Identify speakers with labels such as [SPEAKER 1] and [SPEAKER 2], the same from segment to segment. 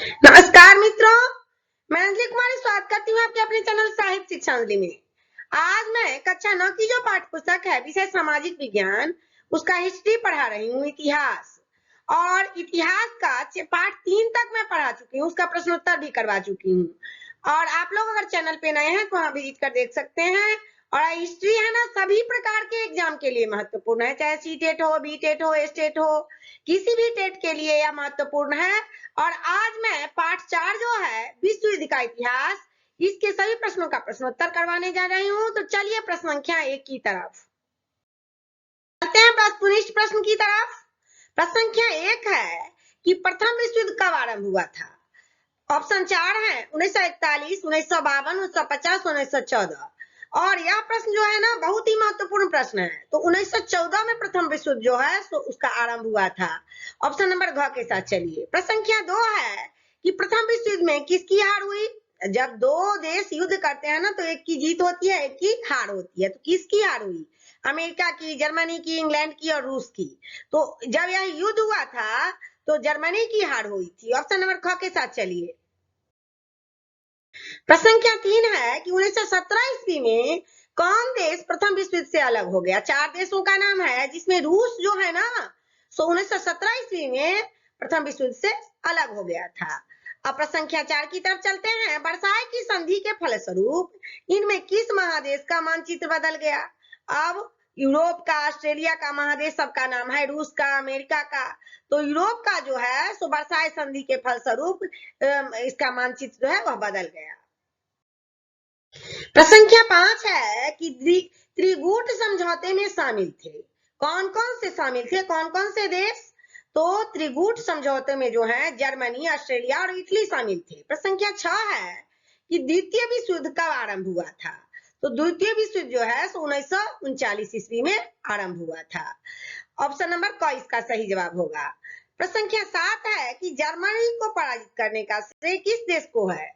[SPEAKER 1] नमस्कार मित्रों, मैं अंजलि कुमारी स्वागत करती हूँ आपके अपने चैनल साहित्य शिक्षा अंजलि में। आज मैं कक्षा 9 की जो पाठ्य पुस्तक है विषय सामाजिक विज्ञान, उसका हिस्ट्री पढ़ा रही हूँ, इतिहास। और इतिहास का पाठ 3 तक मैं पढ़ा चुकी हूँ, उसका प्रश्नोत्तर भी करवा चुकी हूँ। और आप लोग अगर चैनल पे नए हैं तो वहां विजिट कर देख सकते हैं। और हिस्ट्री है ना, सभी प्रकार के एग्जाम के लिए महत्वपूर्ण है, चाहे सी टेट हो, बी टेट हो, एस टेट हो, किसी भी टेट के लिए यह महत्वपूर्ण है। और आज मैं पाठ 4 जो है विश्व युद्ध का इतिहास, इसके सभी प्रश्नों का प्रश्नोत्तर करवाने जा रही हूँ। तो चलिए प्रश्न संख्या 1 की तरफ चलते हैं, वस्तुनिष्ठ प्रश्न की तरफ। प्रश्न संख्या 1 है कि प्रथम विश्व युद्ध कब आरंभ हुआ था। ऑप्शन 4 है 1941, 1952, 1950, 1914। और यह प्रश्न जो है ना बहुत ही महत्वपूर्ण प्रश्न है। तो 1914 में प्रथम विश्व युद्ध जो है तो उसका आरंभ हुआ था। ऑप्शन नंबर घ के साथ चलिए। प्रश्न संख्या 2 है कि प्रथम विश्व युद्ध में किसकी हार हुई। जब दो देश युद्ध करते हैं ना तो एक की जीत होती है, एक की हार होती है। तो किसकी हार हुई? अमेरिका की, जर्मनी की, इंग्लैंड की और रूस की। तो जब यह युद्ध हुआ था तो जर्मनी की हार हुई थी। ऑप्शन नंबर ख के साथ चलिए। प्रश्न संख्या 3 है कि 1917 ईस्वी में कौन देश प्रथम विश्व युद्ध से अलग हो गया। 4 देशों का नाम है जिसमें रूस जो है ना, सो 1917 ईस्वी में प्रथम विश्व युद्ध से अलग हो गया था। अब प्रश्न संख्या 4 की तरफ चलते हैं। वर्साई की संधि के फलस्वरूप इनमें किस महादेश का मानचित्र बदल गया। अब यूरोप का, ऑस्ट्रेलिया का महादेश सबका नाम है, रूस का, अमेरिका का। तो यूरोप का जो है सो वर्साई संधि के फलस्वरूप इसका मानचित्र जो है वह बदल गया। प्रश्न संख्या 5 है कि त्रिकूट समझौते में शामिल थे। कौन कौन से शामिल थे, कौन कौन से देश? तो त्रिकूट समझौते में जो है जर्मनी, ऑस्ट्रेलिया और इटली शामिल थे। प्रश्न संख्या 6 है कि द्वितीय विश्व युद्ध कब आरंभ हुआ था। तो द्वितीय विश्व युद्ध जो है 1939 ईस्वी में आरंभ हुआ था। ऑप्शन नंबर क इसका सही जवाब होगा। प्रश्न संख्या 7 है कि जर्मनी को पराजित करने का श्रेय किस देश को है।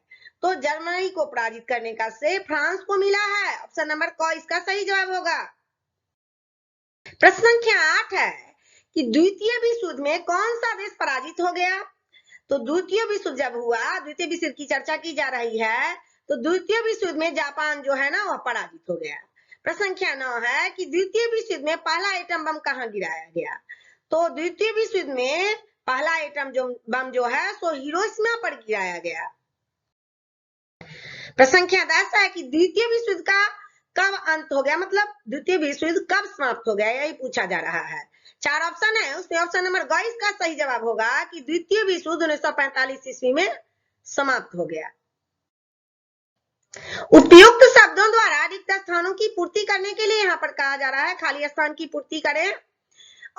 [SPEAKER 1] तो जर्मनी को पराजित करने का श्रेय फ्रांस को मिला है। ऑप्शन नंबर क इसका सही जवाब होगा। प्रश्न संख्या 8 है कि द्वितीय विश्व युद्ध में कौन सा देश पराजित हो गया। तो द्वितीय विश्व युद्ध जब हुआ, द्वितीय विश्व युद्ध की चर्चा की जा रही है, तो द्वितीय विश्व युद्ध में जापान जो है ना वह पराजित हो गया। प्रश्न संख्या 9 है कि द्वितीय विश्व युद्ध में पहला एटम बम कहाँ गिराया गया। तो द्वितीय विश्व युद्ध में पहला एटम बम जो है सो हिरोशिमा पर गिराया गया। प्रश्न संख्या 10 है कि द्वितीय विश्व युद्ध का कब अंत हो गया, मतलब द्वितीय विश्व युद्ध कब समाप्त हो गया, यही पूछा जा रहा है। 4 ऑप्शन है, उसमें ऑप्शन नंबर 22 का सही जवाब होगा कि द्वितीय विश्व युद्ध 1945 ईस्वी में समाप्त हो गया। उपयुक्त शब्दों द्वारा रिक्त स्थानों की पूर्ति करने के लिए यहाँ पर कहा जा रहा है खाली स्थान की पूर्ति करें।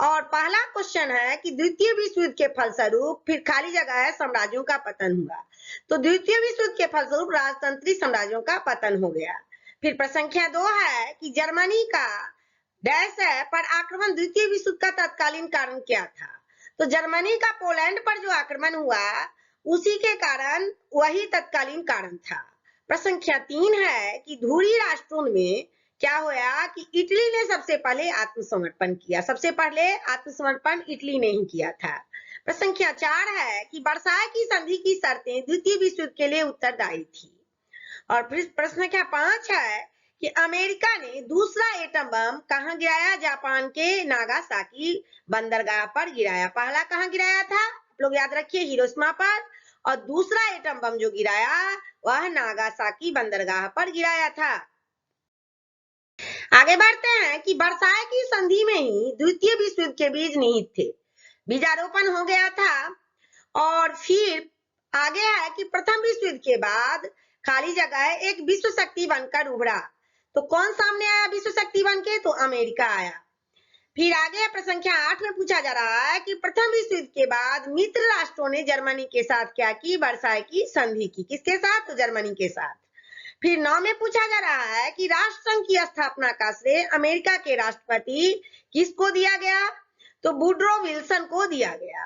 [SPEAKER 1] और पहला क्वेश्चन है कि द्वितीय विश्व युद्ध के फलस्वरूप, फिर खाली जगह है, साम्राज्यों का पतन हुआ। तो द्वितीय विश्व युद्ध के फलस्वरूप राजतंत्री साम्राज्यों का पतन हो गया। फिर प्रश्न संख्या 2 है कि जर्मनी का डैश है पर आक्रमण द्वितीय विश्व युद्ध का तत्कालीन कारण क्या था। तो जर्मनी का पोलैंड पर जो आक्रमण हुआ उसी के कारण वही तत्कालीन कारण था। प्रश्न संख्या 3 है कि धुरी राष्ट्रों में क्या हुआ कि इटली ने सबसे पहले आत्मसमर्पण किया। सबसे पहले आत्मसमर्पण इटली ने ही किया था। प्रश्न संख्या 4 है कि वर्साई की संधि की शर्तें द्वितीय विश्व युद्ध के लिए उत्तरदायी थी। और फिर प्रश्न संख्या 5 है कि अमेरिका ने दूसरा एटम बम कहां गिराया। जापान के नागासाकी बंदरगाह पर गिराया। पहला कहां गिराया था, आप लोग याद रखिए, हिरोशिमा पर। और दूसरा एटम बम जो गिराया वह नागासाकी बंदरगाह पर गिराया था। आगे बढ़ते हैं कि वर्साई की संधि में ही द्वितीय विश्व युद्ध के बीज निहित थे। बीजारोपण हो गया था। और फिर आगे है कि प्रथम विश्व युद्ध के बाद खाली जगह है, एक विश्व शक्ति बनकर उभरा। तो कौन सामने आया विश्व शक्ति बन के? तो अमेरिका आया। फिर आगे प्रश्न संख्या 8 में पूछा जा रहा है कि प्रथम विश्व युद्ध के बाद मित्र राष्ट्रों ने जर्मनी के साथ क्या की? वर्साई की संधि की। किसके साथ? तो जर्मनी के साथ। फिर 9 में पूछा जा रहा है कि राष्ट्रसंघ की स्थापना का श्रेय अमेरिका के राष्ट्रपति किसको दिया गया? तो वुडरो विल्सन को दिया गया।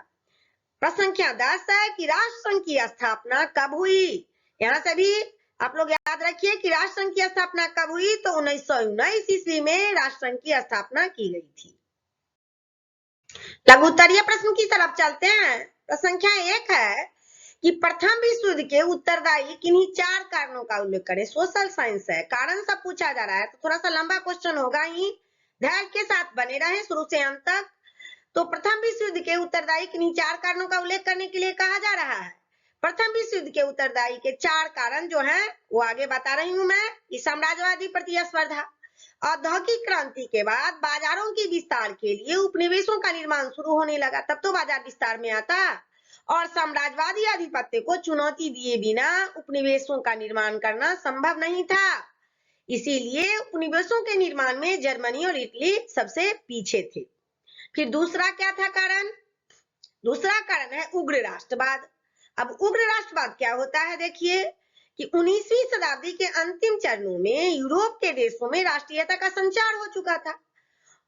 [SPEAKER 1] प्रश्न संख्या 10 है कि राष्ट्रसंघ की स्थापना कब हुई। यहाँ से भी आप लोग याद रखिए कि राष्ट्रसंघ की स्थापना कब हुई। तो 1919 ईस्वी में राष्ट्रसंघ की स्थापना की गई थी। लघु उत्तरीय प्रश्न की तरफ चलते हैं। प्रश्न संख्या 1 है कि प्रथम विश्व युद्ध के उत्तरदायी किन्हीं 4 कारणों का उल्लेख करें। सोशल साइंस है, कारण सब पूछा जा रहा है तो थोड़ा सा लंबा क्वेश्चन होगा ही, धैर्य के साथ बने रहें शुरू से अंत तक। तो प्रथम विश्व युद्ध के उत्तरदायी किन्हीं 4 कारणों का उल्लेख करने के लिए कहा जा रहा है। प्रथम विश्व युद्ध के उत्तरदायी के 4 कारण जो हैं वो आगे बता रही हूं मैं कि साम्राज्यवादी प्रतिस्पर्धा, औद्योगिक क्रांति के बाद बाजारों की विस्तार के लिए उपनिवेशों का निर्माण शुरू होने लगा, तब तो बाजार विस्तार में आता, और साम्राज्यवादी आधिपत्य को चुनौती दिए बिना उपनिवेशों का निर्माण करना संभव नहीं था, इसीलिए उपनिवेशों के निर्माण में जर्मनी और इटली सबसे पीछे थे। फिर दूसरा क्या था कारण? दूसरा कारण है उग्र राष्ट्रवाद। अब उग्र राष्ट्रवाद क्या होता है, देखिए कि 19वीं शताब्दी के अंतिम चरणों में यूरोप के देशों में राष्ट्रीयता का संचार हो चुका था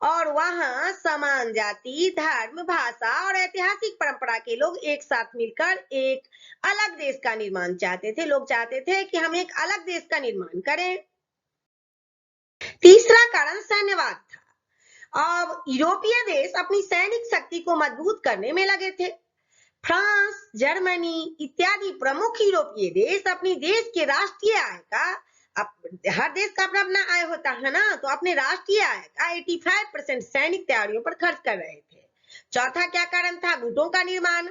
[SPEAKER 1] और वहां समान जाति, धर्म, भाषा और ऐतिहासिक परंपरा के लोग एक साथ मिलकर एक अलग देश का निर्माण चाहते थे। लोग चाहते थे कि हम एक अलग देश का निर्माण करें। तीसरा कारण सैन्यवाद था। अब यूरोपीय देश अपनी सैनिक शक्ति को मजबूत करने में लगे थे। फ्रांस, जर्मनी इत्यादि प्रमुख यूरोपीय देश अपनी देश के राष्ट्रीय आय का, हर देश का अपना अपना आय होता है ना, तो अपने राष्ट्रीय आय का 85% सैनिक तैयारियों पर खर्च कर रहे थे। चौथा क्या कारण था? गुटों का निर्माण।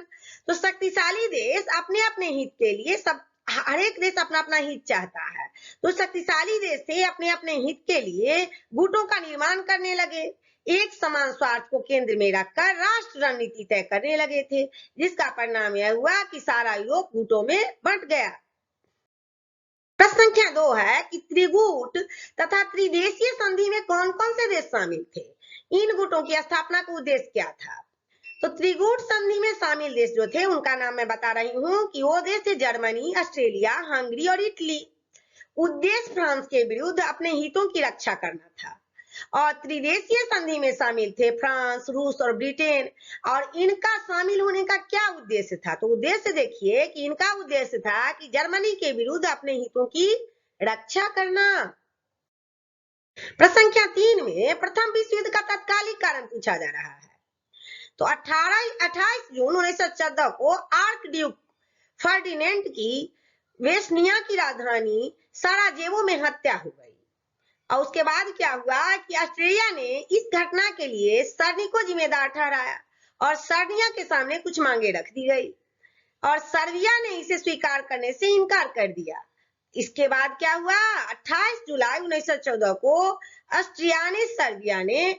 [SPEAKER 1] तो शक्तिशाली देश अपने अपने हित के लिए, सब हर एक देश अपना अपना हित चाहता है, तो शक्तिशाली देश से अपने अपने हित के लिए गुटों का निर्माण करने लगे। एक समान स्वार्थ को केंद्र में रखकर राष्ट्र रणनीति तय करने लगे थे, जिसका परिणाम यह हुआ कि सारा यूरोप गुटों में बंट गया। प्रश्न संख्या 2 है कि त्रिगुट तथा त्रिदेशीय संधि में कौन कौन से देश शामिल थे? इन गुटों की स्थापना का उद्देश्य क्या था? तो त्रिगुट संधि में शामिल देश जो थे उनका नाम मैं बता रही हूँ कि वो देश थे जर्मनी, ऑस्ट्रेलिया, हंगरी और इटली। उद्देश्य फ्रांस के विरुद्ध अपने हितों की रक्षा करना था और त्रिदेशीय संधि में शामिल थे फ्रांस, रूस और ब्रिटेन। और इनका शामिल होने का क्या उद्देश्य था? तो उद्देश्य देखिए कि इनका उद्देश्य था कि जर्मनी के विरुद्ध अपने हितों की रक्षा करना। प्रश्न संख्या 3 में प्रथम विश्व युद्ध का तात्कालिक कारण पूछा जा रहा है। तो 28 जून 1914 को आर्क ड्यूक फर्डिनेंड की वेस्निया की राजधानी सराजेवो में हत्या हो गई। और उसके बाद क्या हुआ कि ऑस्ट्रेलिया ने इस घटना के लिए सर्नी को जिम्मेदार ठहराया और सर्बिया के सामने कुछ मांगे रख दी गई और सर्बिया ने इसे स्वीकार करने से इनकार कर दिया। इसके बाद क्या हुआ? 28 जुलाई 1914 को ऑस्ट्रिया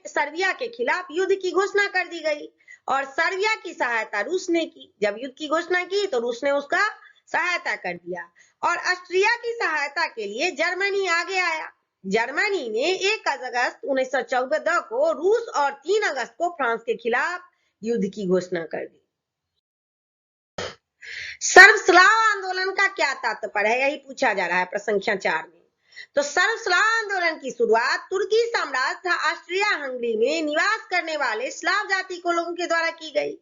[SPEAKER 1] सर्बिया के खिलाफ युद्ध की घोषणा कर दी गई और सर्बिया की सहायता रूस ने की। जब युद्ध की घोषणा की तो रूस ने उसका सहायता कर दिया और ऑस्ट्रिया की सहायता के लिए जर्मनी आगे आया। जर्मनी ने 1 अगस्त 1914 को रूस और 3 अगस्त को फ्रांस के खिलाफ युद्ध की घोषणा कर दी। सर्वस्लाव आंदोलन का क्या तात्पर्य है, यही पूछा जा रहा है प्रश्न संख्या 4 में। तो सर्वस्लाव आंदोलन की शुरुआत तुर्की साम्राज्य तथा ऑस्ट्रिया हंगरी में निवास करने वाले स्लाव जाति के लोगों के द्वारा की गई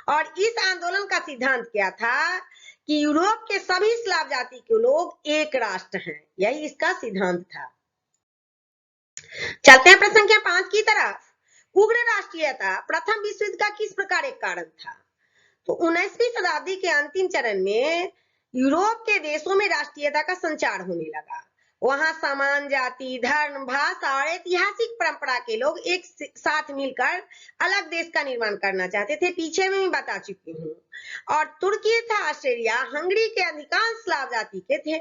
[SPEAKER 1] और इस आंदोलन का सिद्धांत क्या था कि यूरोप के सभी स्लाव जाति के लोग एक राष्ट्र हैं, यही इसका सिद्धांत था। चलते हैं प्रश्न संख्या 5 की तरफ। उग्र राष्ट्रीयता प्रथम विश्व युद्ध का किस प्रकार एक कारण था? तो 19वीं शताब्दी के अंतिम चरण में यूरोप के देशों में राष्ट्रीयता का संचार होने लगा। वहां समान जाति, धर्म, भाषा और ऐतिहासिक परंपरा के लोग एक साथ मिलकर अलग देश का निर्माण करना चाहते थे, पीछे में भी बता चुकी हूँ। और तुर्की था ऑस्ट्रेलिया, हंगरी के अधिकांश स्लाव जाति के थे।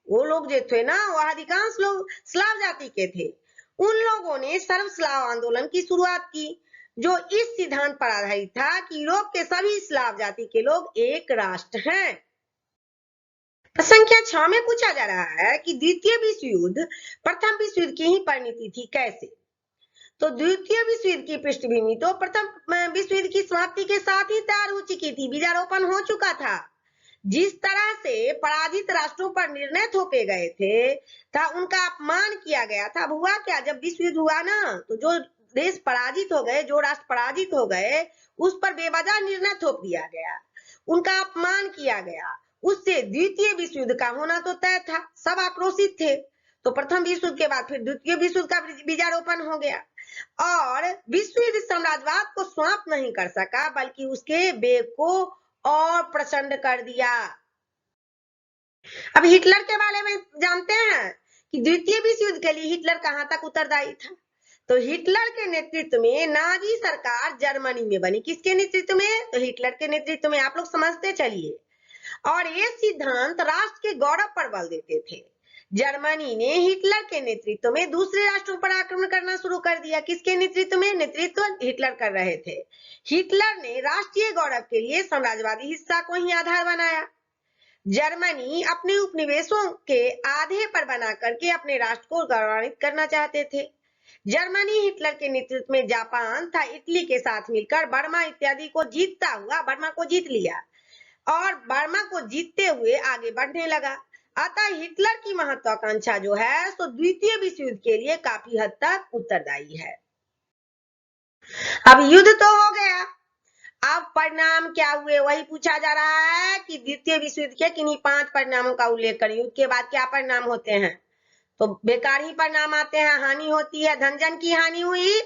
[SPEAKER 1] वो लोग जो थे ना, वह अधिकांश लोग स्लाव जाति के थे। उन लोगों ने सर्वस्लाव आंदोलन की शुरुआत की जो इस सिद्धांत पर आधारित था कि यूरोप के सभी स्लाव जाति के लोग एक राष्ट्र हैं। संख्या 6 में पूछा जा रहा है कि द्वितीय विश्व युद्ध प्रथम विश्व युद्ध की ही परिणति थी, कैसे? तो द्वितीय विश्व युद्ध की पृष्ठभूमि तो प्रथम विश्व युद्ध की समाप्ति के साथ ही तैयार हो चुकी थी, बीजारोपण हो चुका था। जिस तरह से पराजित राष्ट्रों पर निर्णय थोपे गए थे था उनका अपमान किया गया था। अब हुआ क्या, जब विश्व युद्ध हुआ ना, तो जो देश पराजित हो गए, जो राष्ट्र पराजित हो गए, उस पर बेवजह निर्णय थोप दिया गया, उनका अपमान किया गया। उससे द्वितीय विश्व युद्ध का होना तो तय था, सब आक्रोशित थे। तो प्रथम विश्व युद्ध के बाद फिर द्वितीय विश्व युद्ध का बीजारोपण हो गया और विश्व युद्ध साम्राज्यवाद को समाप्त नहीं कर सका, बल्कि उसके वेग को और प्रचंड कर दिया। अब हिटलर के बारे में जानते हैं कि द्वितीय विश्व युद्ध के लिए हिटलर कहां तक उत्तरदायी था। तो हिटलर के नेतृत्व में नाजी सरकार जर्मनी में बनी। किसके नेतृत्व में? तो हिटलर के नेतृत्व में। आप लोग समझते चलिए। और ये सिद्धांत राष्ट्र के गौरव पर बल देते थे। जर्मनी ने हिटलर के नेतृत्व में दूसरे राष्ट्रों पर आक्रमण करना शुरू कर दिया। किसके नेतृत्व में? नेतृत्व हिटलर कर रहे थे। हिटलर ने राष्ट्रीय गौरव के लिए साम्राज्यवादी हिस्सा को ही आधार बनाया। जर्मनी अपने उपनिवेशों के आधे पर बना करके अपने राष्ट्र को गौरवान्वित करना चाहते थे। जर्मनी हिटलर के नेतृत्व में जापान तथा इटली के साथ मिलकर बर्मा इत्यादि को जीतता हुआ बर्मा को जीत लिया और बर्मा को जीतते हुए आगे बढ़ने लगा। अतः हिटलर की महत्वाकांक्षा जो है तो द्वितीय विश्व युद्ध के लिए काफी हद तक उत्तरदायी है। अब युद्ध तो हो गया, अब परिणाम क्या हुए वही पूछा जा रहा है कि द्वितीय विश्व युद्ध के किन्हीं 5 परिणामों का उल्लेख करें। युद्ध के बाद क्या परिणाम होते हैं? तो बेकार ही परिणाम आते हैं, हानि होती है, धन जन की हानि हुई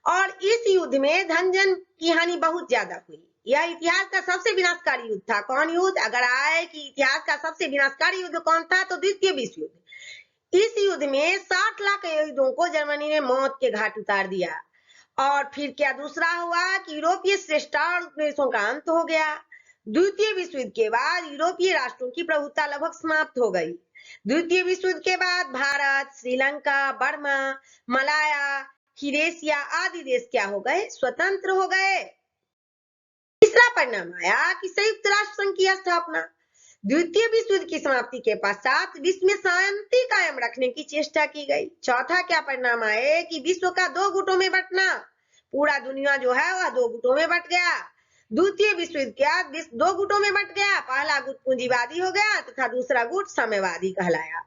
[SPEAKER 1] और इस युद्ध में धन जन की हानि बहुत ज्यादा हुई। यह इतिहास का सबसे विनाशकारी युद्ध था। कौन युद्ध? अगर आए कि इतिहास का सबसे विनाशकारी युद्ध कौन था तो द्वितीय विश्व युद्ध। इस युद्ध में 60 लाख यहूदियों को जर्मनी ने मौत के घाट उतार दिया। और फिर क्या दूसरा हुआ कि यूरोपीय श्रेष्ठता और उपनिवेशों का अंत हो गया। द्वितीय विश्व युद्ध के बाद यूरोपीय राष्ट्रों की प्रभुत्व लगभग समाप्त हो गई। द्वितीय विश्व युद्ध के बाद भारत, श्रीलंका, बर्मा, मलाया, हिरेशिया आदि देश क्या हो गए? स्वतंत्र हो गए। तीसरा परिणाम आया कि संयुक्त राष्ट्र संघ की स्थापना। द्वितीय विश्व युद्ध की समाप्ति के पश्चात विश्व में शांति कायम रखने की चेष्टा की गई। चौथा क्या परिणाम आए कि विश्व का 2 गुटों में बंटना। पूरा दुनिया जो है वह 2 गुटों में बंट गया। द्वितीय विश्व युद्ध के बाद विश्व 2 गुटों में बंट गया। पहला गुट पूंजीवादी हो गया तथा दूसरा गुट साम्यवादी कहलाया।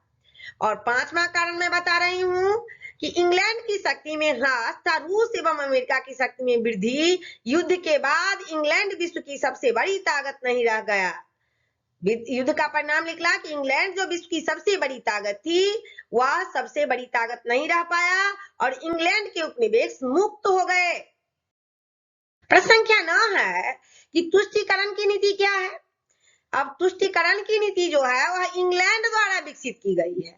[SPEAKER 1] और 5वां कारण मैं बता रही हूं कि इंग्लैंड की शक्ति में ह्रास तथा रूस एवं अमेरिका की शक्ति में वृद्धि। युद्ध के बाद इंग्लैंड विश्व की सबसे बड़ी ताकत नहीं रह गया। युद्ध का परिणाम निकला कि इंग्लैंड जो विश्व की सबसे बड़ी ताकत थी वह सबसे बड़ी ताकत नहीं रह पाया और इंग्लैंड के उपनिवेश मुक्त हो गए। प्रश्न संख्या 9 है कि तुष्टीकरण की नीति क्या है। अब तुष्टीकरण की नीति जो है वह इंग्लैंड द्वारा विकसित की गई है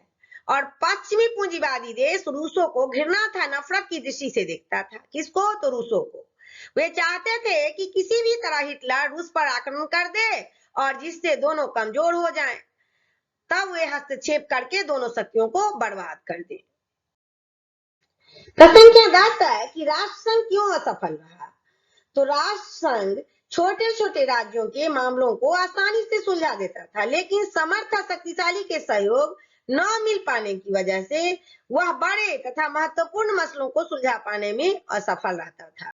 [SPEAKER 1] और पश्चिमी पूंजीवादी देश रूसों को घृणा था, नफरत की दृष्टि से देखता था। किसको? तो रूसों को। वे चाहते थे कि किसी भी तरह हिटलर रूस पर आक्रमण कर दे और जिससे दोनों कमजोर हो जाएं, तब वे हस्तक्षेप करके दोनों शक्तियों को बर्बाद कर दें। प्रश्न संख्या 10 है कि राष्ट्र संघ क्यों असफल रहा। तो राष्ट्र संघ छोटे छोटे राज्यों के मामलों को आसानी से सुलझा देता था, लेकिन समर्थ शक्तिशाली के सहयोग न मिल पाने की वजह से वह बड़े तथा महत्वपूर्ण मसलों को सुलझा पाने में असफल रहता था।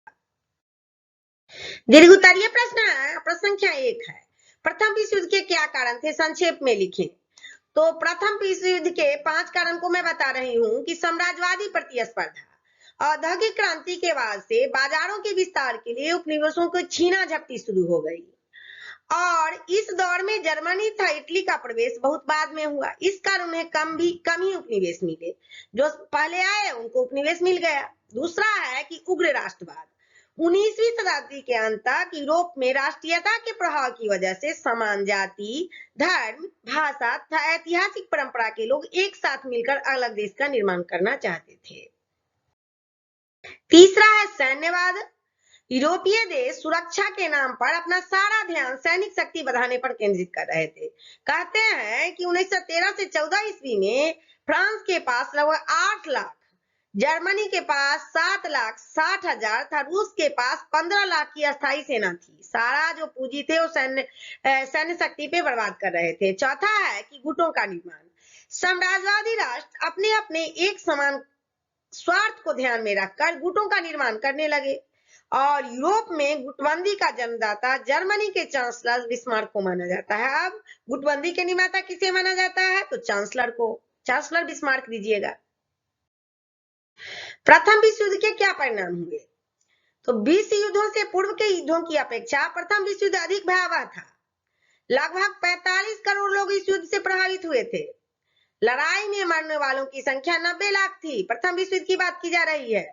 [SPEAKER 1] दीर्घ उत्तरीय प्रश्न है। प्रश्न संख्या 1 है प्रथम विश्व युद्ध के क्या कारण थे, संक्षेप में लिखें। तो प्रथम विश्व युद्ध के 5 कारण को मैं बता रही हूं कि साम्राज्यवादी प्रतिस्पर्धा, औद्योगिक क्रांति के बाद से बाजारों के विस्तार के लिए उपनिवेशों को छीना झपटी शुरू हो गई और इस दौर में जर्मनी तथा इटली का प्रवेश बहुत बाद में हुआ। इस कारण उन्हें कम ही उपनिवेश मिले। जो पहले आए उनको उपनिवेश मिल गया। दूसरा है कि उग्र राष्ट्रवाद। 19वीं शताब्दी के अंत तक यूरोप में राष्ट्रीयता के प्रभाव की वजह से समान जाति, धर्म, भाषा तथा ऐतिहासिक परंपरा के लोग एक साथ मिलकर अलग देश का निर्माण करना चाहते थे। तीसरा है सैन्यवाद। यूरोपीय देश सुरक्षा के नाम पर अपना सारा ध्यान सैनिक शक्ति बढ़ाने पर केंद्रित कर रहे थे। कहते हैं कि 1913 से 14 ईस्वी में फ्रांस के पास लगभग 8 लाख, जर्मनी के पास 7,60,000 था, रूस के पास 15 लाख की अस्थायी सेना थी। सारा जो पूंजी थे वो सैन्य शक्ति पे बर्बाद कर रहे थे। चौथा है कि गुटों का निर्माण। साम्राज्यवादी राष्ट्र अपने अपने एक समान स्वार्थ को ध्यान में रखकर गुटों का निर्माण करने लगे और यूरोप में गुटबंदी का जन्मदाता जर्मनी के चांसलर बिस्मार्क को माना जाता है। अब गुटबंदी के निर्माता किसे माना जाता है? तो चांसलर को। चांसलर बिस्मार्क दीजिएगा। प्रथम विश्व युद्ध के क्या परिणाम हुए? तो 20 युद्धों से पूर्व के युद्धों की अपेक्षा प्रथम विश्व युद्ध अधिक भयावह था। लगभग 45 करोड़ लोग इस युद्ध से प्रभावित हुए थे। लड़ाई में मरने वालों की संख्या 90 लाख थी। प्रथम विश्व युद्ध की बात की जा रही है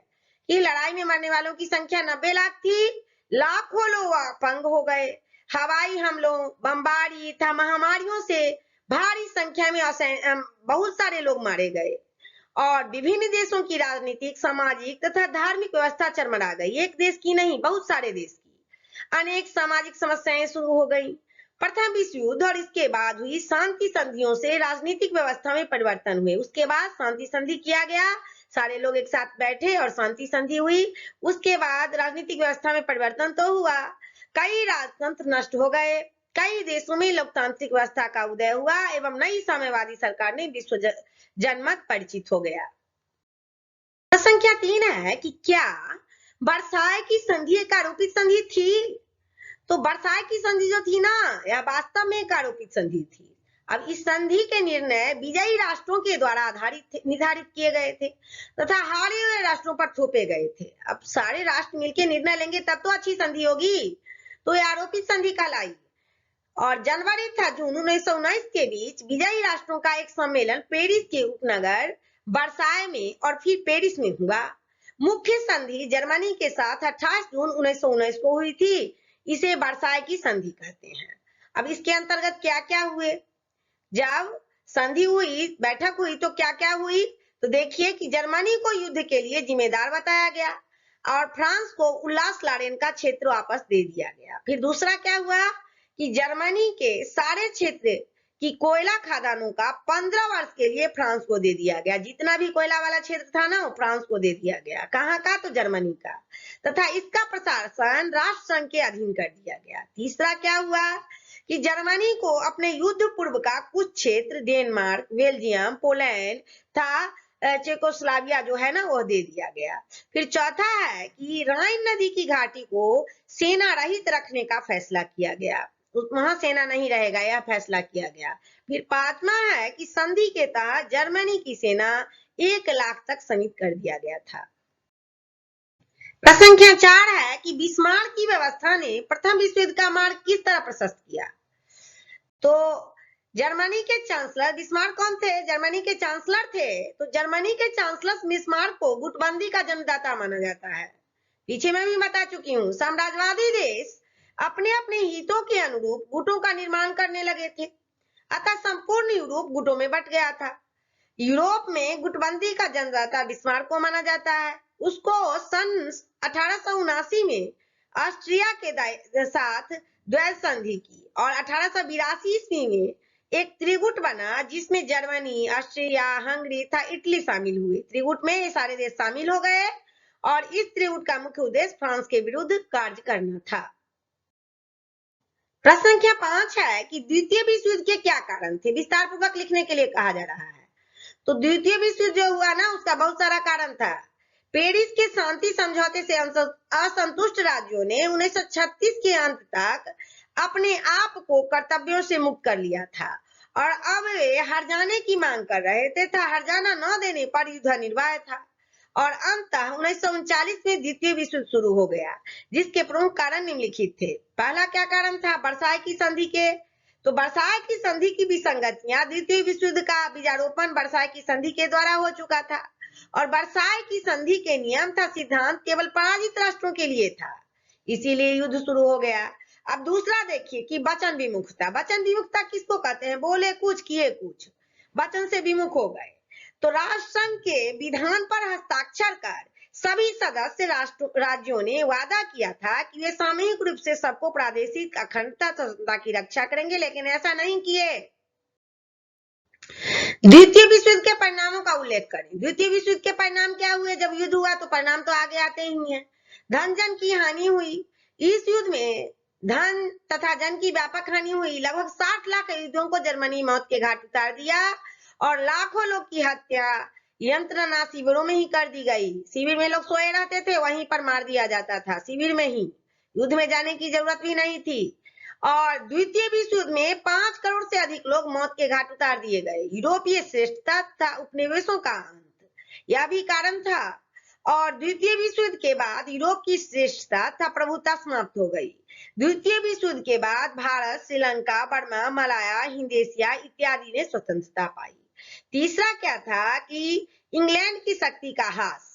[SPEAKER 1] कि लड़ाई में मरने वालों की संख्या 90 लाख थी। लाखों लोग अपंग हो गए, हवाई हमलों, बमबारी तथा महामारियों से भारी संख्या में बहुत सारे लोग मारे गए और विभिन्न देशों की राजनीतिक, सामाजिक तथा धार्मिक व्यवस्था चरमरा गई। एक देश की नहीं, बहुत सारे देश की। अनेक सामाजिक समस्याएं शुरू हो गई। प्रथम विश्व युद्ध और इसके बाद हुई शांति संधियों से राजनीतिक व्यवस्था में परिवर्तन हुए। उसके बाद शांति संधि किया गया, सारे लोग एक साथ बैठे और शांति संधि हुई। उसके बाद राजनीतिक व्यवस्था में परिवर्तन तो हुआ, कई राजतंत्र नष्ट हो गए, कई देशों में लोकतांत्रिक व्यवस्था का उदय हुआ एवं नई साम्यवादी सरकार ने विश्व जनमत परिचित हो गया। संख्या 3 है कि क्या वर्साय की संधि एक आरोपित संधि थी? तो वर्साय की संधि जो थी ना, यह वास्तव में एक आरोपित संधि थी। अब इस संधि के निर्णय विजयी राष्ट्रों के द्वारा निर्धारित किए गए थे तथा हारे हुए राष्ट्रों पर थोपे गए थे। अब सारे राष्ट्र मिलकर निर्णय लेंगे तब तो अच्छी संधि होगी, तो यह आरोपित संधि कहलाई। और जनवरी तथा जून 1919 के बीच विजयी राष्ट्रों का एक सम्मेलन पेरिस के उपनगर वर्साय में और फिर पेरिस में हुआ। मुख्य संधि जर्मनी के साथ 28 जून 1919 को हुई थी। इसे वर्साय की संधि कहते हैं। अब इसके अंतर्गत क्या क्या हुए? जब संधि हुई, बैठक हुई, तो क्या क्या हुई? तो देखिए कि जर्मनी को युद्ध के लिए जिम्मेदार बताया गया और फ्रांस को उल्लास लारेन का क्षेत्र वापस दे दिया गया। फिर दूसरा क्या हुआ कि जर्मनी के सारे क्षेत्र की कोयला खदानों का 15 वर्ष के लिए फ्रांस को दे दिया गया। जितना भी कोयला वाला क्षेत्र था ना, वो फ्रांस को दे दिया गया। कहाँ का? तो जर्मनी का। तथा इसका प्रशासन राष्ट्र संघ के अधीन कर दिया गया। तीसरा क्या हुआ कि जर्मनी को अपने युद्ध पूर्व का कुछ क्षेत्र डेनमार्क, बेल्जियम, पोलैंड तथा चेकोस्लोवाकिया जो है ना, वह दे दिया गया। फिर चौथा है कि राइन नदी की घाटी को सेना रहित रखने का फैसला किया गया, वहां सेना नहीं रहेगा, यह फैसला किया गया। फिर पांचवा है कि संधि के तहत जर्मनी की सेना 1 लाख तक सीमित कर दिया गया था। संख्या 4 है कि बिस्मार्क की व्यवस्था ने प्रथम विश्व युद्ध का मार्ग किस तरह प्रशस्त किया? तो जर्मनी के चांसलर बिस्मार्क कौन थे? जर्मनी के चांसलर थे। तो जर्मनी के चांसलर बिस्मार्क को गुटबंदी का जन्मदाता माना जाता है। पीछे मैं भी बता चुकी हूँ, साम्राज्यवादी देश अपने अपने हितों के अनुरूप गुटों का निर्माण करने लगे थे, अतः संपूर्ण यूरोप गुटों में बट गया था। यूरोप में गुटबंदी का जन्मदाता बिस्मार्क को माना जाता है। उसको सन 1879 में ऑस्ट्रिया के साथ द्वैध संधि की और 1882 ईस्वी में एक त्रिगुट बना जिसमें जर्मनी, ऑस्ट्रिया, हंगरी तथा इटली शामिल हुए। त्रिगुट में ये सारे देश शामिल हो गए और इस त्रिगुट का मुख्य उद्देश्य फ्रांस के विरुद्ध कार्य करना था। प्रश्न संख्या 5 है कि द्वितीय विश्व युद्ध के क्या कारण थे? विस्तार पूर्वक लिखने के लिए कहा जा रहा है। तो द्वितीय विश्व युद्ध जो हुआ ना, उसका बहुत सारा कारण था। पेरिस के शांति समझौते से असंतुष्ट राज्यों ने 1936 के अंत तक अपने आप को कर्तव्यों से मुक्त कर लिया था और अब वे हर्जाने की मांग कर रहे थे तथा हर्जाना न देने पर युद्ध अनिवार्य था। और अंततः 1939 में द्वितीय विश्व युद्ध शुरू हो गया, जिसके प्रमुख कारण निम्नलिखित थे। पहला क्या कारण था? वर्साय की संधि के। तो वर्साय की संधि की विसंगतियां, द्वितीय विश्व युद्ध का बीजारोपण वर्साय की संधि के द्वारा हो चुका था और वर्साय की संधि के नियम था सिद्धांत केवल पराजित राष्ट्रों के लिए था, इसीलिए युद्ध शुरू हो गया। अब दूसरा देखिए कि वचन विमुखता। वचन विमुखता किसको कहते हैं? बोले कुछ किए कुछ, वचन से विमुख हो गए। तो राष्ट्र संघ के विधान पर हस्ताक्षर कर सभी सदस्य राज्यों ने वादा किया था कि वे सामूहिक रूप से सबको प्रादेशिक अखंडता स्वतंत्रता की रक्षा करेंगे, लेकिन ऐसा नहीं किए। द्वितीय विश्व युद्ध के परिणामों का उल्लेख करें। द्वितीय विश्व युद्ध के परिणाम क्या हुए? जब युद्ध हुआ तो परिणाम तो आगे आते ही हैं। धन जन की हानि हुई। इस युद्ध में धन तथा जन की व्यापक हानि हुई। लगभग 60 लाख युद्धों को जर्मनी मौत के घाट उतार दिया और लाखों लोग की हत्या यंत्रणा शिविरों में ही कर दी गई। शिविर में लोग सोए रहते थे, वहीं पर मार दिया जाता था, शिविर में ही। युद्ध में जाने की जरूरत भी नहीं थी। और द्वितीय विश्व युद्ध में 5 करोड़ से अधिक लोग मौत के घाट उतार दिए गए। यूरोपीय श्रेष्ठता तथा उपनिवेशों का अंत, यह भी कारण था। और द्वितीय विश्व युद्ध के बाद यूरोप की श्रेष्ठता तथा प्रभुता समाप्त हो गई। द्वितीय विश्व युद्ध के बाद भारत, श्रीलंका, बर्मा, मलाया, हिंद एशिया इत्यादि ने स्वतंत्रता पाई। तीसरा क्या था कि इंग्लैंड की शक्ति का ह्रास।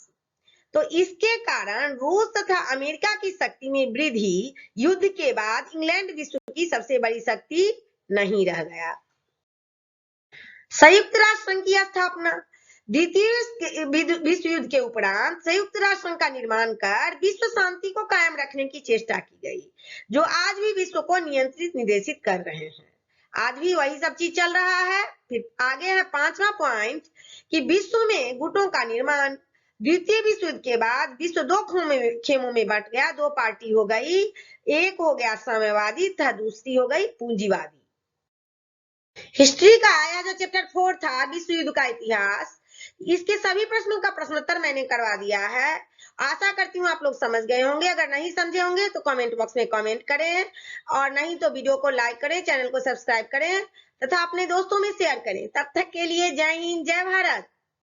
[SPEAKER 1] तो इसके कारण रूस तथा अमेरिका की शक्ति में वृद्धि युद्ध के बाद इंग्लैंड विश्व की सबसे बड़ी शक्ति नहीं रह गया। संयुक्त राष्ट्र संघ की स्थापना। द्वितीय विश्व युद्ध के उपरांत संयुक्त राष्ट्र संघ का निर्माण कर विश्व शांति को कायम रखने की चेष्टा की गई, जो आज भी विश्व को नियंत्रित निर्देशित कर रहे हैं। आज भी वही सब चीज चल रहा है। फिर आगे है 5वां पॉइंट कि विश्व में गुटों का निर्माण। द्वितीय विश्व युद्ध के बाद विश्व दो खेमों में बंट गया, दो पार्टी हो गई। एक हो गया साम्यवादी तथा दूसरी हो गई पूंजीवादी। हिस्ट्री का आया जो चैप्टर 4 था, विश्व युद्ध का इतिहास, इसके सभी प्रश्नों का प्रश्नोत्तर मैंने करवा दिया है। आशा करती हूँ आप लोग समझ गए होंगे। अगर नहीं समझे होंगे तो कमेंट बॉक्स में कमेंट करें, और नहीं तो वीडियो को लाइक करें, चैनल को सब्सक्राइब करें तथा अपने दोस्तों में शेयर करें। तब तक के लिए जय हिंद, जय भारत।